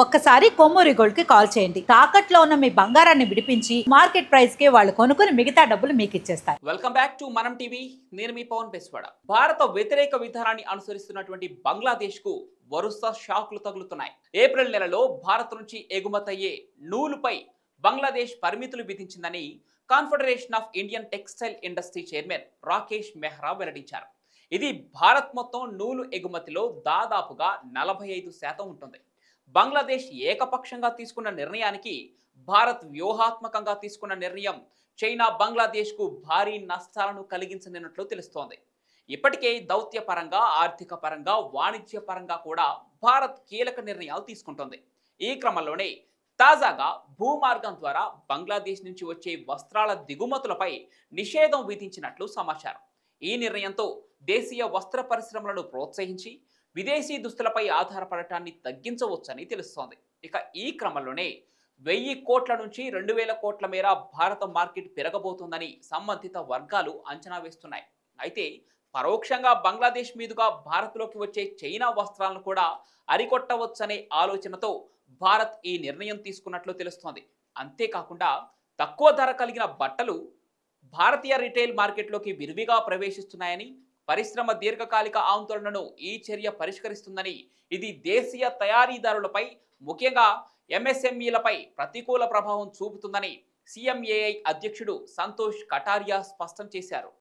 ఒక్కసారి కొమ్మూరి గోల్డ్ కి కాల్ చేయండి. తాకట్లో ఉన్న మీ బంగారాన్ని విడిపించి మార్కెట్ ప్రైస్ కి వాళ్ళు కొనుక్కుని మిగతా డబ్బులు మీకు ఇచ్చేస్తారు. వెల్కమ్ బ్యాక్ టు మనం టీవీ. నేను మీ పవన్ బెస్వాడ. భారత వ్యతిరేక విధానాన్ని అనుసరిస్తున్నటువంటి బంగ్లాదేశ్ కు వరుస షాక్లు తగులుతున్నాయి. ఏప్రిల్ నెలలో భారత్ నుంచి ఎగుమతయ్యే నూలుపై బంగ్లాదేశ్ పరిమితులు విధించిందని confederation of Indian textile industry chairman Rakesh Mehra వెల్లడించారు. ఇది భారత్ మొత్తం నూలు ఎగుమతిలో దాదాపుగా 45% ఉంటుంది. బంగ్లాదేశ్ ఏకపక్షంగా తీసుకున్న నిర్ణయానికి భారత్ వ్యూహాత్మకంగా తీసుకున్న నిర్ణయం చైనా బంగ్లాదేశ్కు భారీ నష్టాలను కలిగించనున్నట్లు తెలుస్తోంది. ఇప్పటికే దౌత్యపరంగా, ఆర్థిక పరంగా, వాణిజ్య పరంగా కూడా భారత్ కీలక నిర్ణయాలు తీసుకుంటోంది. ఈ క్రమంలోనే తాజాగా భూమార్గం ద్వారా బంగ్లాదేశ్ నుంచి వచ్చే వస్త్రాల దిగుమతులపై నిషేధం విధించినట్లు సమాచారం. ఈ నిర్ణయంతో దేశీయ వస్త్ర పరిశ్రమలను ప్రోత్సహించి విదేశీ దుస్తులపై ఆధారపడటాన్ని తగ్గించవచ్చని తెలుస్తోంది. ఇక ఈ క్రమంలోనే 1000 కోట్ల నుంచి 2000 కోట్ల మేర భారత మార్కెట్ పెరగబోతోందని సంబంధిత వర్గాలు అంచనా వేస్తున్నాయి. అయితే పరోక్షంగా బంగ్లాదేశ్ మీదుగా భారత్లోకి వచ్చే చైనా వస్త్రాలను కూడా అరికొట్టవచ్చనే ఆలోచనతో భారత్ ఈ నిర్ణయం తీసుకున్నట్లు తెలుస్తోంది. అంతేకాకుండా తక్కువ ధర కలిగిన బట్టలు భారతీయ రిటైల్ మార్కెట్లోకి విరివిగా ప్రవేశిస్తున్నాయని, పరిశ్రమ దీర్ఘకాలిక ఆందోళనను ఈ చర్య పరిష్కరిస్తుందని, ఇది దేశీయ తయారీదారులపై ముఖ్యంగా ఎంఎస్ఎంఈలపై ప్రతికూల ప్రభావం చూపుతుందని సిఎంఏఐ అధ్యక్షుడు సంతోష్ కటారియా స్పష్టం చేశారు.